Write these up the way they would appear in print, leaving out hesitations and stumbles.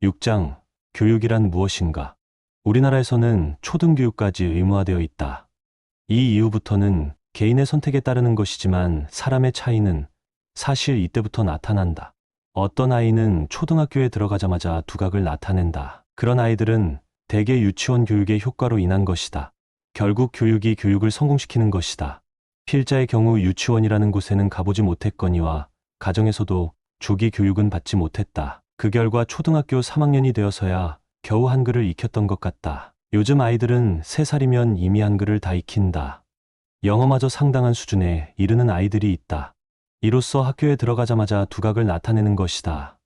6장 교육이란 무엇인가? 우리나라에서는 초등교육까지 의무화되어 있다. 이 이후부터는 개인의 선택에 따르는 것이지만 사람의 차이는 사실 이때부터 나타난다. 어떤 아이는 초등학교에 들어가자마자 두각을 나타낸다. 그런 아이들은 대개 유치원 교육의 효과로 인한 것이다. 결국 교육이 교육을 성공시키는 것이다. 필자의 경우 유치원이라는 곳에는 가보지 못했거니와 가정에서도 조기 교육은 받지 못했다. 그 결과 초등학교 3학년이 되어서야 겨우 한글을 익혔던 것 같다. 요즘 아이들은 3살이면 이미 한글을 다 익힌다. 영어마저 상당한 수준에 이르는 아이들이 있다. 이로써 학교에 들어가자마자 두각을 나타내는 것이다.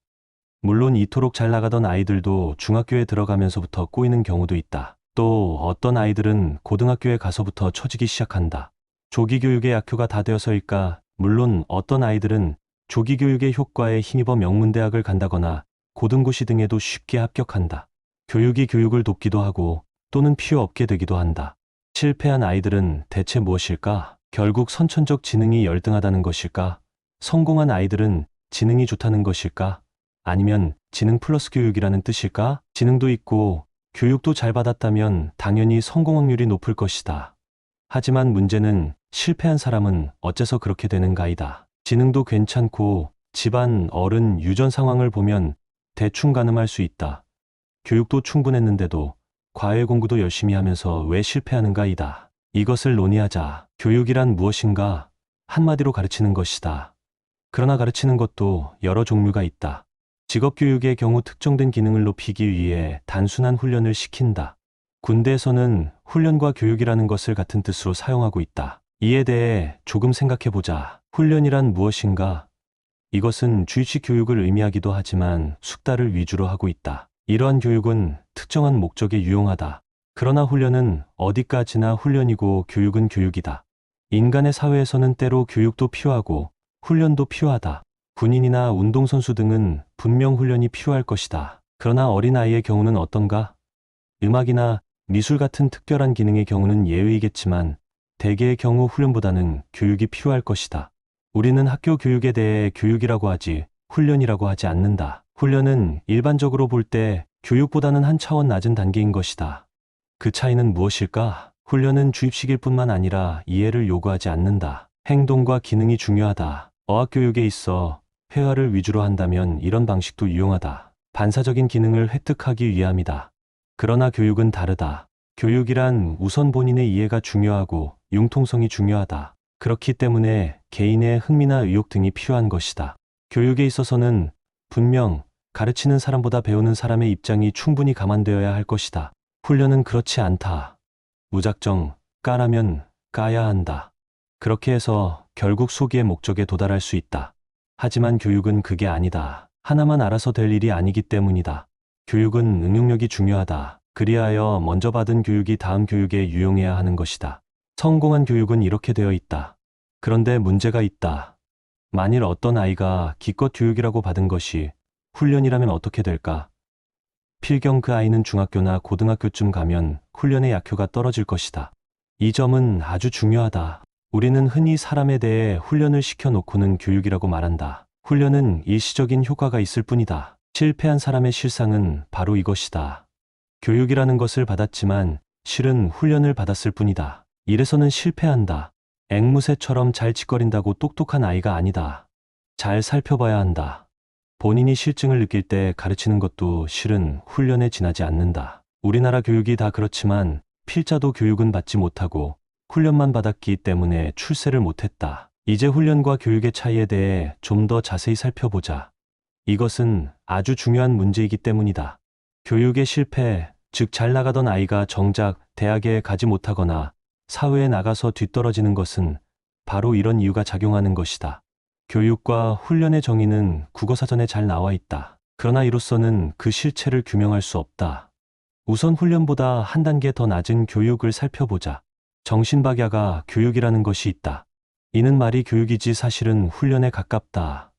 물론 이토록 잘 나가던 아이들도 중학교에 들어가면서부터 꼬이는 경우도 있다. 또 어떤 아이들은 고등학교에 가서부터 처지기 시작한다. 조기 교육의 약효가 다 되어서일까? 물론 어떤 아이들은 조기 교육의 효과에 힘입어 명문대학을 간다거나 고등고시 등에도 쉽게 합격한다. 교육이 교육을 돕기도 하고 또는 필요 없게 되기도 한다. 실패한 아이들은 대체 무엇일까? 결국 선천적 지능이 열등하다는 것일까? 성공한 아이들은 지능이 좋다는 것일까? 아니면 지능 플러스 교육이라는 뜻일까? 지능도 있고 교육도 잘 받았다면 당연히 성공 확률이 높을 것이다. 하지만 문제는 실패한 사람은 어째서 그렇게 되는가이다. 지능도 괜찮고 집안 어른 유전 상황을 보면 대충 가늠할 수 있다. 교육도 충분했는데도 과외 공부도 열심히 하면서 왜 실패하는가이다. 이것을 논의하자. 교육이란 무엇인가? 한마디로 가르치는 것이다. 그러나 가르치는 것도 여러 종류가 있다. 직업교육의 경우 특정된 기능을 높이기 위해 단순한 훈련을 시킨다. 군대에서는 훈련과 교육이라는 것을 같은 뜻으로 사용하고 있다. 이에 대해 조금 생각해보자. 훈련이란 무엇인가? 이것은 주입식 교육을 의미하기도 하지만 숙달을 위주로 하고 있다. 이러한 교육은 특정한 목적에 유용하다. 그러나 훈련은 어디까지나 훈련이고 교육은 교육이다. 인간의 사회에서는 때로 교육도 필요하고 훈련도 필요하다. 군인이나 운동선수 등은 분명 훈련이 필요할 것이다. 그러나 어린아이의 경우는 어떤가? 음악이나 미술 같은 특별한 기능의 경우는 예외이겠지만 대개의 경우 훈련보다는 교육이 필요할 것이다. 우리는 학교 교육에 대해 교육이라고 하지 훈련이라고 하지 않는다. 훈련은 일반적으로 볼 때 교육보다는 한 차원 낮은 단계인 것이다. 그 차이는 무엇일까? 훈련은 주입식일 뿐만 아니라 이해를 요구하지 않는다. 행동과 기능이 중요하다. 어학교육에 있어 회화를 위주로 한다면 이런 방식도 유용하다. 반사적인 기능을 획득하기 위함이다. 그러나 교육은 다르다. 교육이란 우선 본인의 이해가 중요하고 융통성이 중요하다. 그렇기 때문에 개인의 흥미나 의욕 등이 필요한 것이다. 교육에 있어서는 분명 가르치는 사람보다 배우는 사람의 입장이 충분히 감안되어야 할 것이다. 훈련은 그렇지 않다. 무작정 까라면 까야 한다. 그렇게 해서 결국 소기의 목적에 도달할 수 있다. 하지만 교육은 그게 아니다. 하나만 알아서 될 일이 아니기 때문이다. 교육은 응용력이 중요하다. 그리하여 먼저 받은 교육이 다음 교육에 유용해야 하는 것이다. 성공한 교육은 이렇게 되어 있다. 그런데 문제가 있다. 만일 어떤 아이가 기껏 교육이라고 받은 것이 훈련이라면 어떻게 될까? 필경 그 아이는 중학교나 고등학교쯤 가면 훈련의 약효가 떨어질 것이다. 이 점은 아주 중요하다. 우리는 흔히 사람에 대해 훈련을 시켜놓고는 교육이라고 말한다. 훈련은 일시적인 효과가 있을 뿐이다. 실패한 사람의 실상은 바로 이것이다. 교육이라는 것을 받았지만 실은 훈련을 받았을 뿐이다. 이래서는 실패한다. 앵무새처럼 잘 짓거린다고 똑똑한 아이가 아니다. 잘 살펴봐야 한다. 본인이 실증을 느낄 때 가르치는 것도 실은 훈련에 지나지 않는다. 우리나라 교육이 다 그렇지만 필자도 교육은 받지 못하고 훈련만 받았기 때문에 출세를 못했다. 이제 훈련과 교육의 차이에 대해 좀 더 자세히 살펴보자. 이것은 아주 중요한 문제이기 때문이다. 교육의 실패, 즉 잘 나가던 아이가 정작 대학에 가지 못하거나 사회에 나가서 뒤떨어지는 것은 바로 이런 이유가 작용하는 것이다. 교육과 훈련의 정의는 국어사전에 잘 나와 있다. 그러나 이로서는 그 실체를 규명할 수 없다. 우선 훈련보다 한 단계 더 낮은 교육을 살펴보자. 정신박야가 교육이라는 것이 있다. 이는 말이 교육이지 사실은 훈련에 가깝다.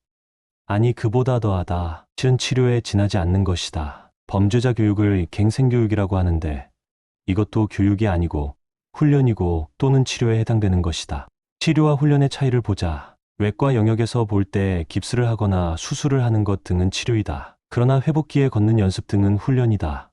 아니 그보다 더하다. 실은 치료에 지나지 않는 것이다. 범죄자 교육을 갱생교육이라고 하는데 이것도 교육이 아니고 훈련이고 또는 치료에 해당되는 것이다. 치료와 훈련의 차이를 보자. 외과 영역에서 볼 때 깁스를 하거나 수술을 하는 것 등은 치료이다. 그러나 회복기에 걷는 연습 등은 훈련이다.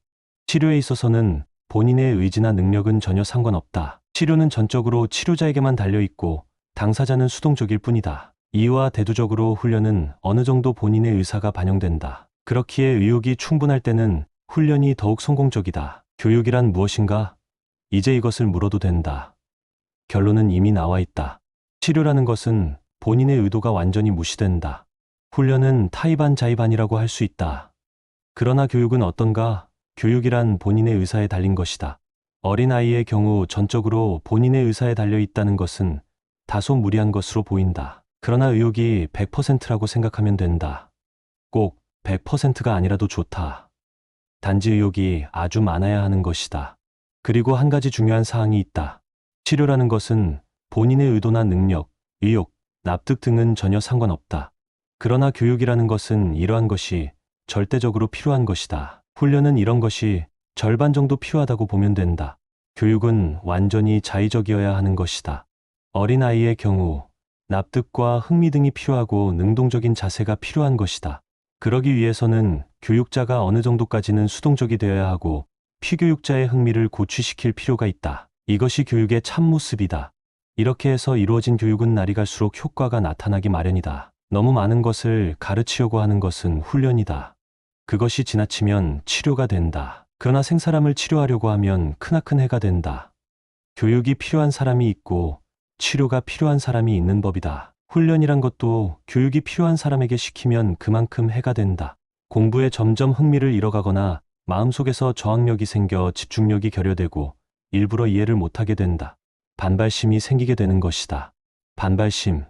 치료에 있어서는 본인의 의지나 능력은 전혀 상관없다. 치료는 전적으로 치료자에게만 달려있고 당사자는 수동적일 뿐이다. 이와 대두적으로 훈련은 어느 정도 본인의 의사가 반영된다. 그렇기에 의욕이 충분할 때는 훈련이 더욱 성공적이다. 교육이란 무엇인가? 이제 이것을 물어도 된다. 결론은 이미 나와 있다. 치료라는 것은 본인의 의도가 완전히 무시된다. 훈련은 타이반 자의반이라고 할 수 있다. 그러나 교육은 어떤가? 교육이란 본인의 의사에 달린 것이다. 어린아이의 경우 전적으로 본인의 의사에 달려 있다는 것은 다소 무리한 것으로 보인다. 그러나 의욕이 100%라고 생각하면 된다. 꼭 100%가 아니라도 좋다. 단지 의욕이 아주 많아야 하는 것이다. 그리고 한 가지 중요한 사항이 있다. 치료라는 것은 본인의 의도나 능력, 의욕, 납득 등은 전혀 상관없다. 그러나 교육이라는 것은 이러한 것이 절대적으로 필요한 것이다. 훈련은 이런 것이 절반 정도 필요하다고 보면 된다. 교육은 완전히 자의적이어야 하는 것이다. 어린아이의 경우 납득과 흥미 등이 필요하고 능동적인 자세가 필요한 것이다. 그러기 위해서는 교육자가 어느 정도까지는 수동적이 되어야 하고 피교육자의 흥미를 고취시킬 필요가 있다. 이것이 교육의 참모습이다. 이렇게 해서 이루어진 교육은 날이 갈수록 효과가 나타나기 마련이다. 너무 많은 것을 가르치려고 하는 것은 훈련이다. 그것이 지나치면 치료가 된다. 그러나 생사람을 치료하려고 하면 크나큰 해가 된다. 교육이 필요한 사람이 있고 치료가 필요한 사람이 있는 법이다. 훈련이란 것도 교육이 필요한 사람에게 시키면 그만큼 해가 된다. 공부에 점점 흥미를 잃어가거나 마음속에서 저항력이 생겨 집중력이 결여되고 일부러 이해를 못하게 된다. 반발심이 생기게 되는 것이다. 반발심.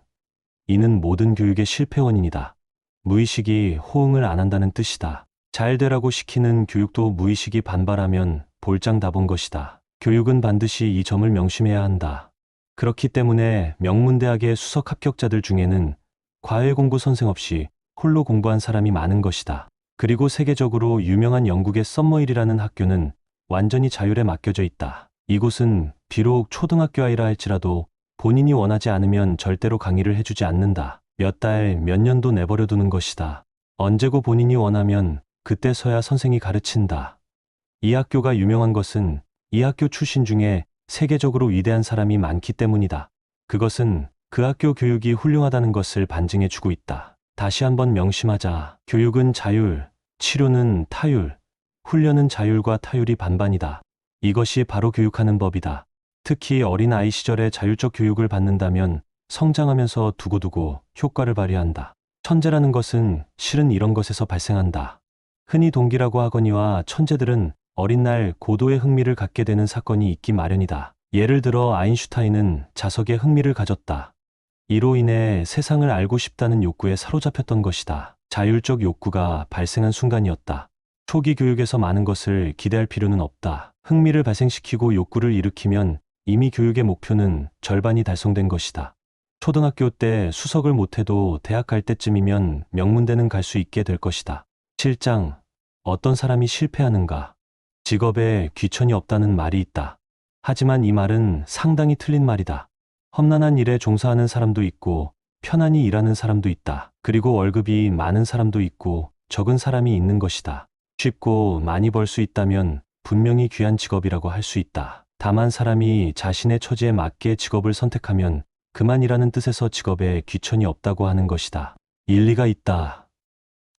이는 모든 교육의 실패 원인이다. 무의식이 호응을 안 한다는 뜻이다. 잘 되라고 시키는 교육도 무의식이 반발하면 볼장 다 본 것이다. 교육은 반드시 이 점을 명심해야 한다. 그렇기 때문에 명문대학의 수석 합격자들 중에는 과외 공부 선생 없이 홀로 공부한 사람이 많은 것이다. 그리고 세계적으로 유명한 영국의 썸머힐이라는 학교는 완전히 자율에 맡겨져 있다. 이곳은 비록 초등학교 아이라 할지라도 본인이 원하지 않으면 절대로 강의를 해주지 않는다. 몇 달, 몇 년도 내버려 두는 것이다. 언제고 본인이 원하면 그때서야 선생이 가르친다. 이 학교가 유명한 것은 이 학교 출신 중에 세계적으로 위대한 사람이 많기 때문이다. 그것은 그 학교 교육이 훌륭하다는 것을 반증해 주고 있다. 다시 한번 명심하자. 교육은 자율, 치료는 타율, 훈련은 자율과 타율이 반반이다. 이것이 바로 교육하는 법이다. 특히 어린 아이 시절에 자율적 교육을 받는다면 성장하면서 두고두고 효과를 발휘한다. 천재라는 것은 실은 이런 것에서 발생한다. 흔히 동기라고 하거니와 천재들은 어린 날 고도의 흥미를 갖게 되는 사건이 있기 마련이다. 예를 들어 아인슈타인은 자석에 흥미를 가졌다. 이로 인해 세상을 알고 싶다는 욕구에 사로잡혔던 것이다. 자율적 욕구가 발생한 순간이었다. 초기 교육에서 많은 것을 기대할 필요는 없다. 흥미를 발생시키고 욕구를 일으키면 이미 교육의 목표는 절반이 달성된 것이다. 초등학교 때 수석을 못해도 대학 갈 때쯤이면 명문대는 갈 수 있게 될 것이다. 7장. 어떤 사람이 실패하는가? 직업에 귀천이 없다는 말이 있다. 하지만 이 말은 상당히 틀린 말이다. 험난한 일에 종사하는 사람도 있고 편안히 일하는 사람도 있다. 그리고 월급이 많은 사람도 있고 적은 사람이 있는 것이다. 쉽고 많이 벌 수 있다면 분명히 귀한 직업이라고 할 수 있다. 다만 사람이 자신의 처지에 맞게 직업을 선택하면 그만이라는 뜻에서 직업에 귀천이 없다고 하는 것이다. 일리가 있다.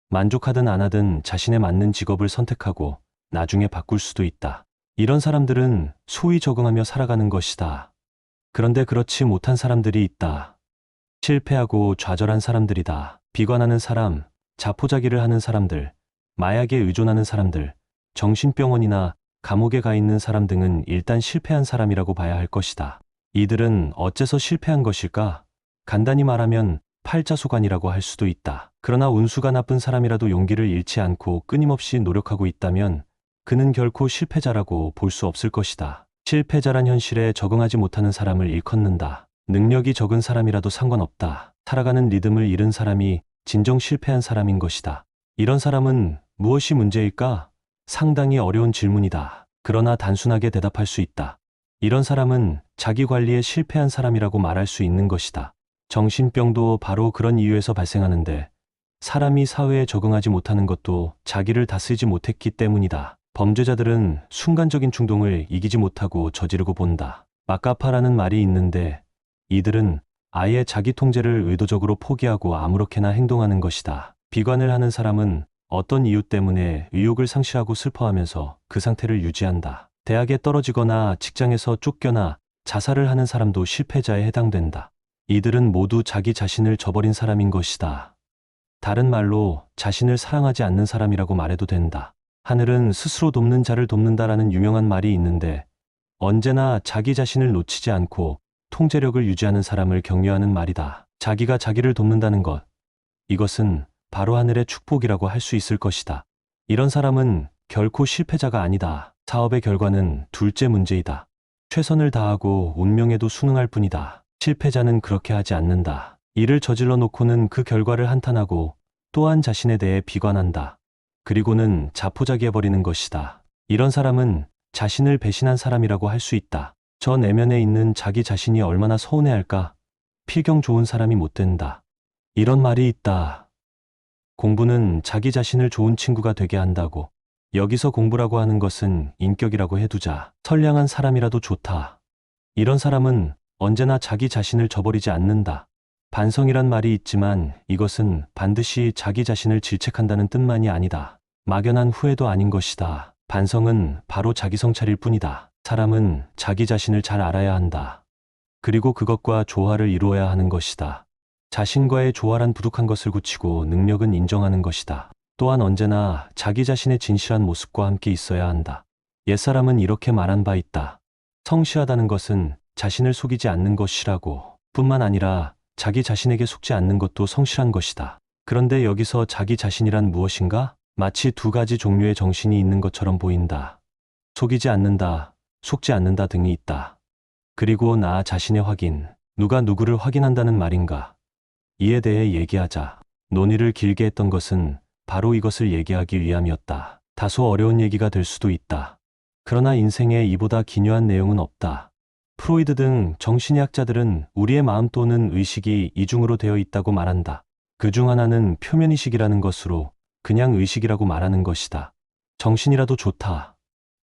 만족하든 안 하든 자신에 맞는 직업을 선택하고 나중에 바꿀 수도 있다. 이런 사람들은 소위 적응하며 살아가는 것이다. 그런데 그렇지 못한 사람들이 있다. 실패하고 좌절한 사람들이다. 비관하는 사람, 자포자기를 하는 사람들, 마약에 의존하는 사람들, 정신병원이나 감옥에 가 있는 사람 등은 일단 실패한 사람이라고 봐야 할 것이다. 이들은 어째서 실패한 것일까? 간단히 말하면 팔자소관이라고 할 수도 있다. 그러나 운수가 나쁜 사람이라도 용기를 잃지 않고 끊임없이 노력하고 있다면 그는 결코 실패자라고 볼 수 없을 것이다. 실패자란 현실에 적응하지 못하는 사람을 일컫는다. 능력이 적은 사람이라도 상관없다. 살아가는 리듬을 잃은 사람이 진정 실패한 사람인 것이다. 이런 사람은 무엇이 문제일까? 상당히 어려운 질문이다. 그러나 단순하게 대답할 수 있다. 이런 사람은 자기 관리에 실패한 사람이라고 말할 수 있는 것이다. 정신병도 바로 그런 이유에서 발생하는데 사람이 사회에 적응하지 못하는 것도 자기를 다스리지 못했기 때문이다. 범죄자들은 순간적인 충동을 이기지 못하고 저지르고 본다. 마카파라는 말이 있는데 이들은 아예 자기 통제를 의도적으로 포기하고 아무렇게나 행동하는 것이다. 비관을 하는 사람은 어떤 이유 때문에 의욕을 상실하고 슬퍼하면서 그 상태를 유지한다. 대학에 떨어지거나 직장에서 쫓겨나 자살을 하는 사람도 실패자에 해당된다. 이들은 모두 자기 자신을 저버린 사람인 것이다. 다른 말로 자신을 사랑하지 않는 사람이라고 말해도 된다. 하늘은 스스로 돕는 자를 돕는다라는 유명한 말이 있는데 언제나 자기 자신을 놓치지 않고 통제력을 유지하는 사람을 격려하는 말이다. 자기가 자기를 돕는다는 것, 이것은 바로 하늘의 축복이라고 할 수 있을 것이다. 이런 사람은 결코 실패자가 아니다. 사업의 결과는 둘째 문제이다. 최선을 다하고 운명에도 순응할 뿐이다. 실패자는 그렇게 하지 않는다. 일을 저질러 놓고는 그 결과를 한탄하고 또한 자신에 대해 비관한다. 그리고는 자포자기해버리는 것이다. 이런 사람은 자신을 배신한 사람이라고 할 수 있다. 저 내면에 있는 자기 자신이 얼마나 서운해할까? 필경 좋은 사람이 못 된다. 이런 말이 있다. 공부는 자기 자신을 좋은 친구가 되게 한다고. 여기서 공부라고 하는 것은 인격이라고 해두자. 선량한 사람이라도 좋다. 이런 사람은 언제나 자기 자신을 저버리지 않는다. 반성이란 말이 있지만 이것은 반드시 자기 자신을 질책한다는 뜻만이 아니다. 막연한 후회도 아닌 것이다. 반성은 바로 자기 성찰일 뿐이다. 사람은 자기 자신을 잘 알아야 한다. 그리고 그것과 조화를 이루어야 하는 것이다. 자신과의 조화란 부족한 것을 굳히고 능력은 인정하는 것이다. 또한 언제나 자기 자신의 진실한 모습과 함께 있어야 한다. 옛사람은 이렇게 말한 바 있다. 성실하다는 것은 자신을 속이지 않는 것이라고. 뿐만 아니라 자기 자신에게 속지 않는 것도 성실한 것이다. 그런데 여기서 자기 자신이란 무엇인가? 마치 두 가지 종류의 정신이 있는 것처럼 보인다. 속이지 않는다, 속지 않는다 등이 있다. 그리고 나 자신의 확인, 누가 누구를 확인한다는 말인가? 이에 대해 얘기하자. 논의를 길게 했던 것은 바로 이것을 얘기하기 위함이었다. 다소 어려운 얘기가 될 수도 있다. 그러나 인생에 이보다 기묘한 내용은 없다. 프로이드 등 정신의학자들은 우리의 마음 또는 의식이 이중으로 되어 있다고 말한다. 그중 하나는 표면의식이라는 것으로 그냥 의식이라고 말하는 것이다. 정신이라도 좋다.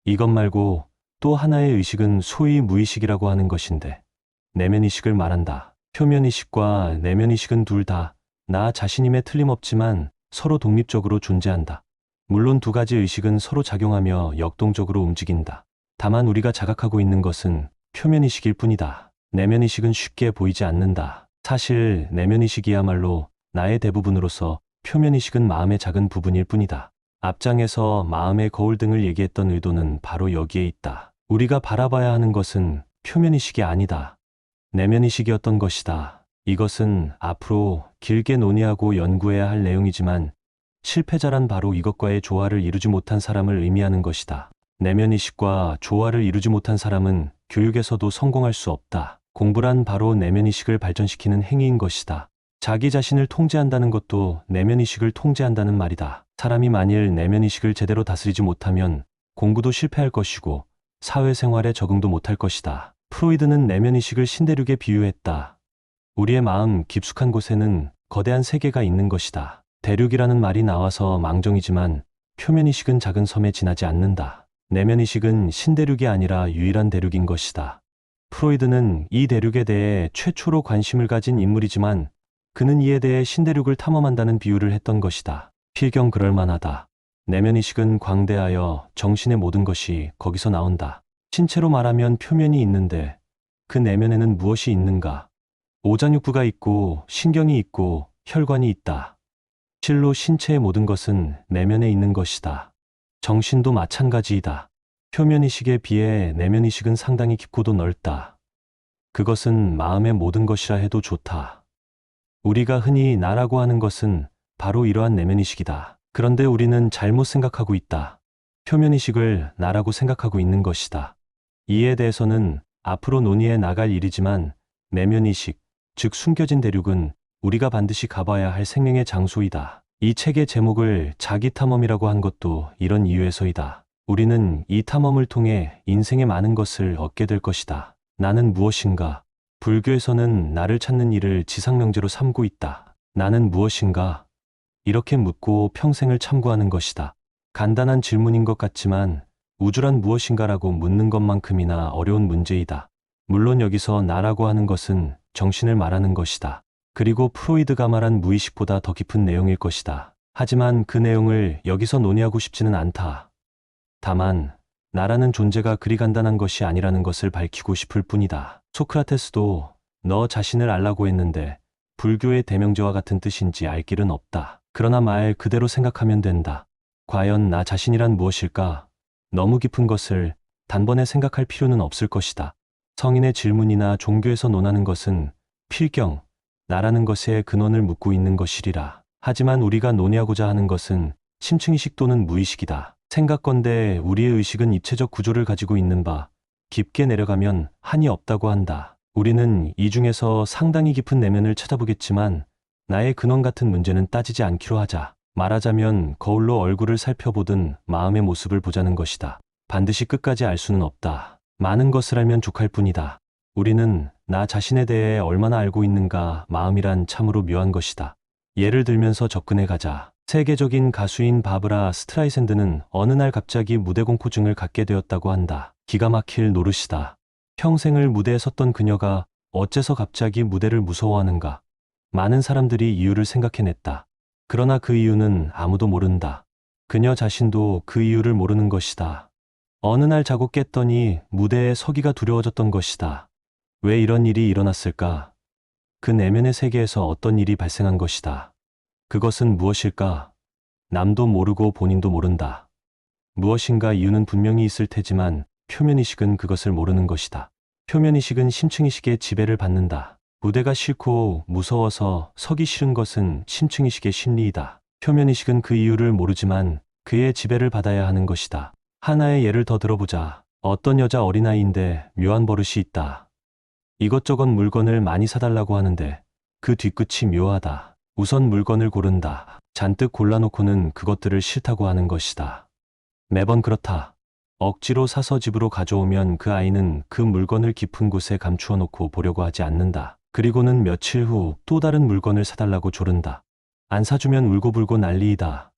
이것 말고 또 하나의 의식은 소위 무의식이라고 하는 것인데 내면의식을 말한다. 표면의식과 내면의식은 둘 다 나 자신임에 틀림없지만 서로 독립적으로 존재한다. 물론 두 가지 의식은 서로 작용하며 역동적으로 움직인다. 다만 우리가 자각하고 있는 것은 표면의식일 뿐이다. 내면의식은 쉽게 보이지 않는다. 사실 내면의식이야말로 나의 대부분으로서 표면의식은 마음의 작은 부분일 뿐이다. 앞장에서 마음의 거울 등을 얘기했던 의도는 바로 여기에 있다. 우리가 바라봐야 하는 것은 표면의식이 아니다. 내면의식이었던 것이다. 이것은 앞으로 길게 논의하고 연구해야 할 내용이지만 실패자란 바로 이것과의 조화를 이루지 못한 사람을 의미하는 것이다. 내면의식과 조화를 이루지 못한 사람은 교육에서도 성공할 수 없다. 공부란 바로 내면의식을 발전시키는 행위인 것이다. 자기 자신을 통제한다는 것도 내면의식을 통제한다는 말이다. 사람이 만일 내면의식을 제대로 다스리지 못하면 공부도 실패할 것이고 사회생활에 적응도 못할 것이다. 프로이드는 내면의식을 신대륙에 비유했다. 우리의 마음 깊숙한 곳에는 거대한 세계가 있는 것이다. 대륙이라는 말이 나와서 망정이지만 표면의식은 작은 섬에 지나지 않는다. 내면의식은 신대륙이 아니라 유일한 대륙인 것이다. 프로이드는 이 대륙에 대해 최초로 관심을 가진 인물이지만 그는 이에 대해 신대륙을 탐험한다는 비유를 했던 것이다. 필경 그럴만하다. 내면의식은 광대하여 정신의 모든 것이 거기서 나온다. 신체로 말하면 표면이 있는데 그 내면에는 무엇이 있는가? 오장육부가 있고 신경이 있고 혈관이 있다. 실로 신체의 모든 것은 내면에 있는 것이다. 정신도 마찬가지이다. 표면의식에 비해 내면의식은 상당히 깊고도 넓다. 그것은 마음의 모든 것이라 해도 좋다. 우리가 흔히 나라고 하는 것은 바로 이러한 내면의식이다. 그런데 우리는 잘못 생각하고 있다. 표면의식을 나라고 생각하고 있는 것이다. 이에 대해서는 앞으로 논의해 나갈 일이지만 내면의식, 즉 숨겨진 대륙은 우리가 반드시 가봐야 할 생명의 장소이다. 이 책의 제목을 자기 탐험이라고 한 것도 이런 이유에서이다. 우리는 이 탐험을 통해 인생의 많은 것을 얻게 될 것이다. 나는 무엇인가? 불교에서는 나를 찾는 일을 지상명제로 삼고 있다. 나는 무엇인가? 이렇게 묻고 평생을 참고하는 것이다. 간단한 질문인 것 같지만 우주란 무엇인가라고 묻는 것만큼이나 어려운 문제이다. 물론 여기서 나라고 하는 것은 정신을 말하는 것이다. 그리고 프로이드가 말한 무의식보다 더 깊은 내용일 것이다. 하지만 그 내용을 여기서 논의하고 싶지는 않다. 다만 나라는 존재가 그리 간단한 것이 아니라는 것을 밝히고 싶을 뿐이다. 소크라테스도 너 자신을 알라고 했는데 불교의 대명제와 같은 뜻인지 알 길은 없다. 그러나 말 그대로 생각하면 된다. 과연 나 자신이란 무엇일까? 너무 깊은 것을 단번에 생각할 필요는 없을 것이다. 성인의 질문이나 종교에서 논하는 것은 필경, 나라는 것의 근원을 묻고 있는 것이리라. 하지만 우리가 논의하고자 하는 것은 심층의식 또는 무의식이다. 생각건대 우리의 의식은 입체적 구조를 가지고 있는 바 깊게 내려가면 한이 없다고 한다. 우리는 이 중에서 상당히 깊은 내면을 찾아보겠지만 나의 근원 같은 문제는 따지지 않기로 하자. 말하자면 거울로 얼굴을 살펴보든 마음의 모습을 보자는 것이다. 반드시 끝까지 알 수는 없다. 많은 것을 알면 족할 뿐이다. 우리는 나 자신에 대해 얼마나 알고 있는가. 마음이란 참으로 묘한 것이다. 예를 들면서 접근해 가자. 세계적인 가수인 바브라 스트라이샌드는 어느 날 갑자기 무대 공포증을 갖게 되었다고 한다. 기가 막힐 노릇이다. 평생을 무대에 섰던 그녀가 어째서 갑자기 무대를 무서워하는가. 많은 사람들이 이유를 생각해냈다. 그러나 그 이유는 아무도 모른다. 그녀 자신도 그 이유를 모르는 것이다. 어느 날 자고 깼더니 무대에 서기가 두려워졌던 것이다. 왜 이런 일이 일어났을까? 그 내면의 세계에서 어떤 일이 발생한 것이다. 그것은 무엇일까? 남도 모르고 본인도 모른다. 무엇인가 이유는 분명히 있을 테지만 표면의식은 그것을 모르는 것이다. 표면의식은 심층의식의 지배를 받는다. 무대가 싫고 무서워서 서기 싫은 것은 심층의식의 심리이다. 표면의식은 그 이유를 모르지만 그의 지배를 받아야 하는 것이다. 하나의 예를 더 들어보자. 어떤 여자 어린아이인데 묘한 버릇이 있다. 이것저것 물건을 많이 사달라고 하는데 그 뒤끝이 묘하다. 우선 물건을 고른다. 잔뜩 골라놓고는 그것들을 싫다고 하는 것이다. 매번 그렇다. 억지로 사서 집으로 가져오면 그 아이는 그 물건을 깊은 곳에 감추어 놓고 보려고 하지 않는다. 그리고는 며칠 후 또 다른 물건을 사달라고 조른다. 안 사주면 울고불고 난리이다.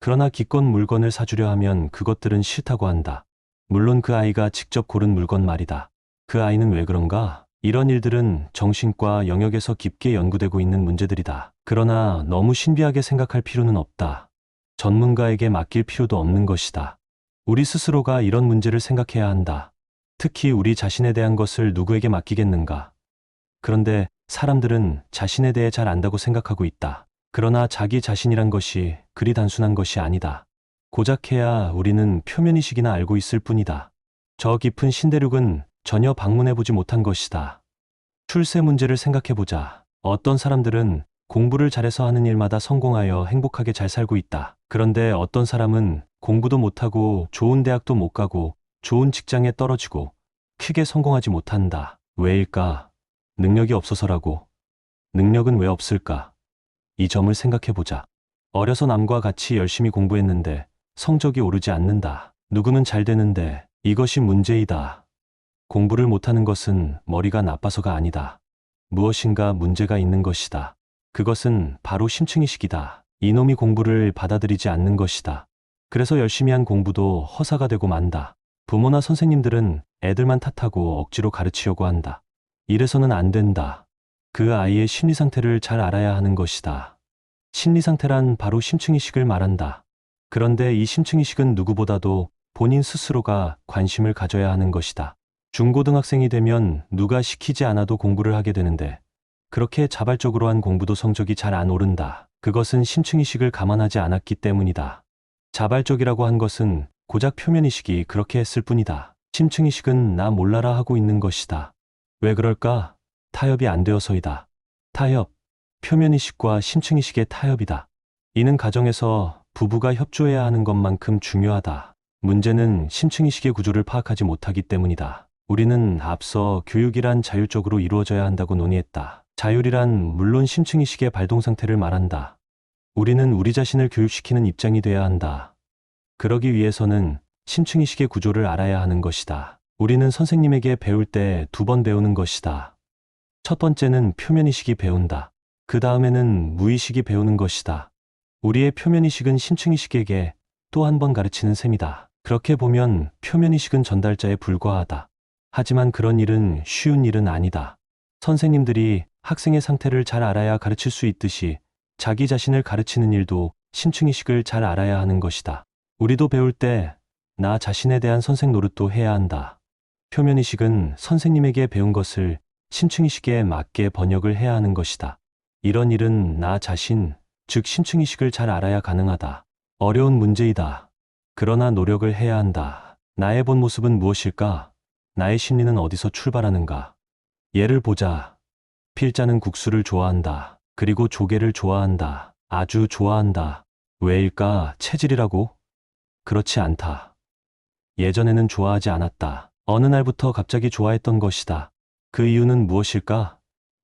그러나 기껏 물건을 사주려 하면 그것들은 싫다고 한다. 물론 그 아이가 직접 고른 물건 말이다. 그 아이는 왜 그런가? 이런 일들은 정신과 영역에서 깊게 연구되고 있는 문제들이다. 그러나 너무 신비하게 생각할 필요는 없다. 전문가에게 맡길 필요도 없는 것이다. 우리 스스로가 이런 문제를 생각해야 한다. 특히 우리 자신에 대한 것을 누구에게 맡기겠는가? 그런데 사람들은 자신에 대해 잘 안다고 생각하고 있다. 그러나 자기 자신이란 것이 그리 단순한 것이 아니다. 고작해야 우리는 표면의식이나 알고 있을 뿐이다. 저 깊은 신대륙은 전혀 방문해보지 못한 것이다. 출세 문제를 생각해보자. 어떤 사람들은 공부를 잘해서 하는 일마다 성공하여 행복하게 잘 살고 있다. 그런데 어떤 사람은 공부도 못하고 좋은 대학도 못 가고 좋은 직장에 떨어지고 크게 성공하지 못한다. 왜일까? 능력이 없어서라고. 능력은 왜 없을까? 이 점을 생각해보자. 어려서 남과 같이 열심히 공부했는데 성적이 오르지 않는다. 누구는 잘 되는데 이것이 문제이다. 공부를 못하는 것은 머리가 나빠서가 아니다. 무엇인가 문제가 있는 것이다. 그것은 바로 심층의식이다. 이놈이 공부를 받아들이지 않는 것이다. 그래서 열심히 한 공부도 허사가 되고 만다. 부모나 선생님들은 애들만 탓하고 억지로 가르치려고 한다. 이래서는 안 된다. 그 아이의 심리 상태를 잘 알아야 하는 것이다. 심리 상태란 바로 심층의식을 말한다. 그런데 이 심층의식은 누구보다도 본인 스스로가 관심을 가져야 하는 것이다. 중고등학생이 되면 누가 시키지 않아도 공부를 하게 되는데 그렇게 자발적으로 한 공부도 성적이 잘 안 오른다. 그것은 심층의식을 감안하지 않았기 때문이다. 자발적이라고 한 것은 고작 표면의식이 그렇게 했을 뿐이다. 심층의식은 나 몰라라 하고 있는 것이다. 왜 그럴까? 타협이 안 되어서이다. 타협, 표면의식과 심층의식의 타협이다. 이는 가정에서 부부가 협조해야 하는 것만큼 중요하다. 문제는 심층의식의 구조를 파악하지 못하기 때문이다. 우리는 앞서 교육이란 자율적으로 이루어져야 한다고 논의했다. 자율이란 물론 심층의식의 발동 상태를 말한다. 우리는 우리 자신을 교육시키는 입장이 돼야 한다. 그러기 위해서는 심층의식의 구조를 알아야 하는 것이다. 우리는 선생님에게 배울 때 2번 배우는 것이다. 첫 번째는 표면의식이 배운다. 그 다음에는 무의식이 배우는 것이다. 우리의 표면의식은 심층의식에게 또 한 번 가르치는 셈이다. 그렇게 보면 표면의식은 전달자에 불과하다. 하지만 그런 일은 쉬운 일은 아니다. 선생님들이 학생의 상태를 잘 알아야 가르칠 수 있듯이 자기 자신을 가르치는 일도 심층의식을 잘 알아야 하는 것이다. 우리도 배울 때 나 자신에 대한 선생 노릇도 해야 한다. 표면의식은 선생님에게 배운 것을 심층의식에 맞게 번역을 해야 하는 것이다. 이런 일은 나 자신, 즉 심층의식을 잘 알아야 가능하다. 어려운 문제이다. 그러나 노력을 해야 한다. 나의 본 모습은 무엇일까? 나의 심리는 어디서 출발하는가? 예를 보자. 필자는 국수를 좋아한다. 그리고 조개를 좋아한다. 아주 좋아한다. 왜일까? 체질이라고? 그렇지 않다. 예전에는 좋아하지 않았다. 어느 날부터 갑자기 좋아했던 것이다. 그 이유는 무엇일까?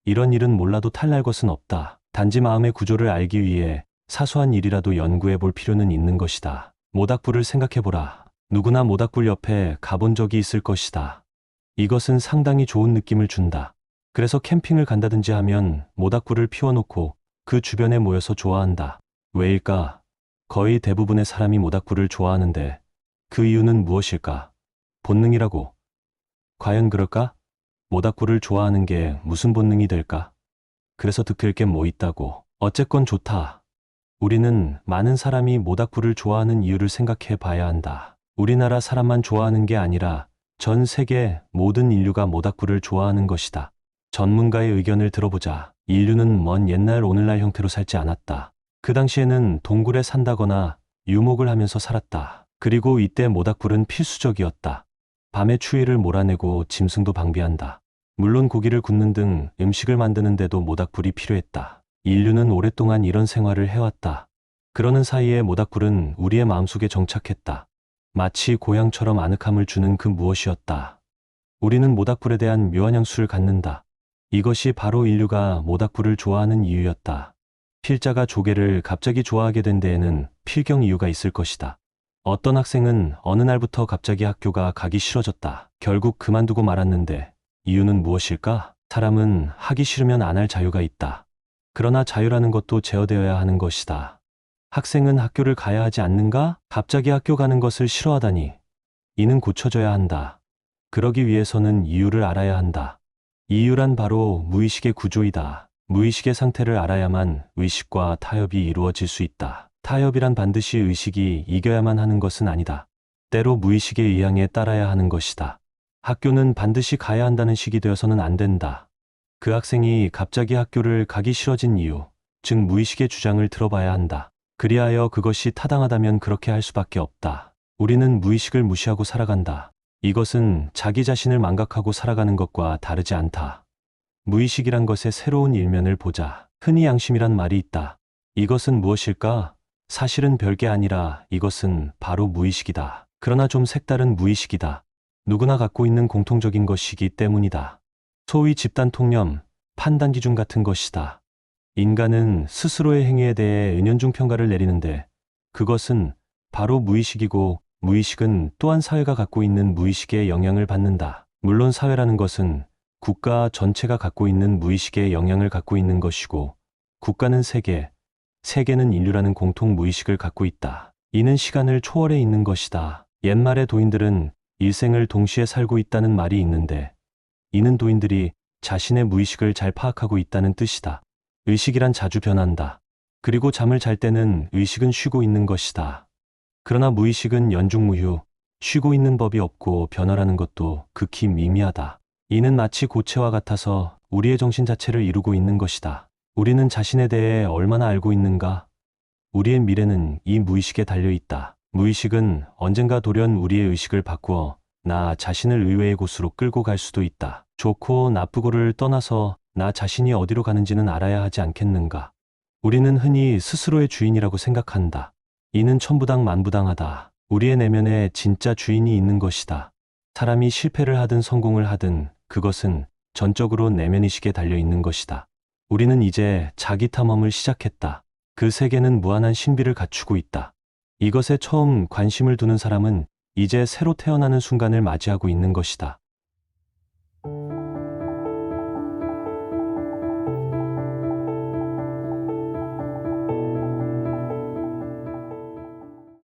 이런 일은 몰라도 탈날 것은 없다. 단지 마음의 구조를 알기 위해 사소한 일이라도 연구해 볼 필요는 있는 것이다. 모닥불을 생각해보라. 누구나 모닥불 옆에 가본 적이 있을 것이다. 이것은 상당히 좋은 느낌을 준다. 그래서 캠핑을 간다든지 하면 모닥불을 피워놓고 그 주변에 모여서 좋아한다. 왜일까? 거의 대부분의 사람이 모닥불을 좋아하는데 그 이유는 무엇일까? 본능이라고. 과연 그럴까? 모닥불을 좋아하는 게 무슨 본능이 될까? 그래서 득될 게 뭐 있다고. 어쨌건 좋다. 우리는 많은 사람이 모닥불을 좋아하는 이유를 생각해 봐야 한다. 우리나라 사람만 좋아하는 게 아니라 전 세계 모든 인류가 모닥불을 좋아하는 것이다. 전문가의 의견을 들어보자. 인류는 먼 옛날 오늘날 형태로 살지 않았다. 그 당시에는 동굴에 산다거나 유목을 하면서 살았다. 그리고 이때 모닥불은 필수적이었다. 밤에 추위를 몰아내고 짐승도 방비한다. 물론 고기를 굽는 등 음식을 만드는 데도 모닥불이 필요했다. 인류는 오랫동안 이런 생활을 해왔다. 그러는 사이에 모닥불은 우리의 마음속에 정착했다. 마치 고향처럼 아늑함을 주는 그 무엇이었다. 우리는 모닥불에 대한 묘한 향수를 갖는다. 이것이 바로 인류가 모닥불을 좋아하는 이유였다. 필자가 조개를 갑자기 좋아하게 된 데에는 필경 이유가 있을 것이다. 어떤 학생은 어느 날부터 갑자기 학교가 가기 싫어졌다. 결국 그만두고 말았는데 이유는 무엇일까? 사람은 하기 싫으면 안 할 자유가 있다. 그러나 자유라는 것도 제어되어야 하는 것이다. 학생은 학교를 가야 하지 않는가? 갑자기 학교 가는 것을 싫어하다니. 이는 고쳐져야 한다. 그러기 위해서는 이유를 알아야 한다. 이유란 바로 무의식의 구조이다. 무의식의 상태를 알아야만 의식과 타협이 이루어질 수 있다. 타협이란 반드시 의식이 이겨야만 하는 것은 아니다. 때로 무의식의 의향에 따라야 하는 것이다. 학교는 반드시 가야 한다는 식이 되어서는 안 된다. 그 학생이 갑자기 학교를 가기 싫어진 이유, 즉 무의식의 주장을 들어봐야 한다. 그리하여 그것이 타당하다면 그렇게 할 수밖에 없다. 우리는 무의식을 무시하고 살아간다. 이것은 자기 자신을 망각하고 살아가는 것과 다르지 않다. 무의식이란 것의 새로운 일면을 보자. 흔히 양심이란 말이 있다. 이것은 무엇일까? 사실은 별게 아니라 이것은 바로 무의식이다. 그러나 좀 색다른 무의식이다. 누구나 갖고 있는 공통적인 것이기 때문이다. 소위 집단 통념, 판단 기준 같은 것이다. 인간은 스스로의 행위에 대해 은연중 평가를 내리는데 그것은 바로 무의식이고 무의식은 또한 사회가 갖고 있는 무의식의 영향을 받는다. 물론 사회라는 것은 국가 전체가 갖고 있는 무의식의 영향을 갖고 있는 것이고 국가는 세계, 세계는 인류라는 공통 무의식을 갖고 있다. 이는 시간을 초월해 있는 것이다. 옛말의 도인들은 일생을 동시에 살고 있다는 말이 있는데 이는 도인들이 자신의 무의식을 잘 파악하고 있다는 뜻이다. 의식이란 자주 변한다. 그리고 잠을 잘 때는 의식은 쉬고 있는 것이다. 그러나 무의식은 연중무휴, 쉬고 있는 법이 없고 변화라는 것도 극히 미미하다. 이는 마치 고체와 같아서 우리의 정신 자체를 이루고 있는 것이다. 우리는 자신에 대해 얼마나 알고 있는가? 우리의 미래는 이 무의식에 달려 있다. 무의식은 언젠가 돌연 우리의 의식을 바꾸어 나 자신을 의외의 곳으로 끌고 갈 수도 있다. 좋고 나쁘고를 떠나서 나 자신이 어디로 가는지는 알아야 하지 않겠는가? 우리는 흔히 스스로의 주인이라고 생각한다. 이는 천부당 만부당하다. 우리의 내면에 진짜 주인이 있는 것이다. 사람이 실패를 하든 성공을 하든 그것은 전적으로 내면의식에 달려 있는 것이다. 우리는 이제 자기 탐험을 시작했다. 그 세계는 무한한 신비를 갖추고 있다. 이것에 처음 관심을 두는 사람은 이제 새로 태어나는 순간을 맞이하고 있는 것이다.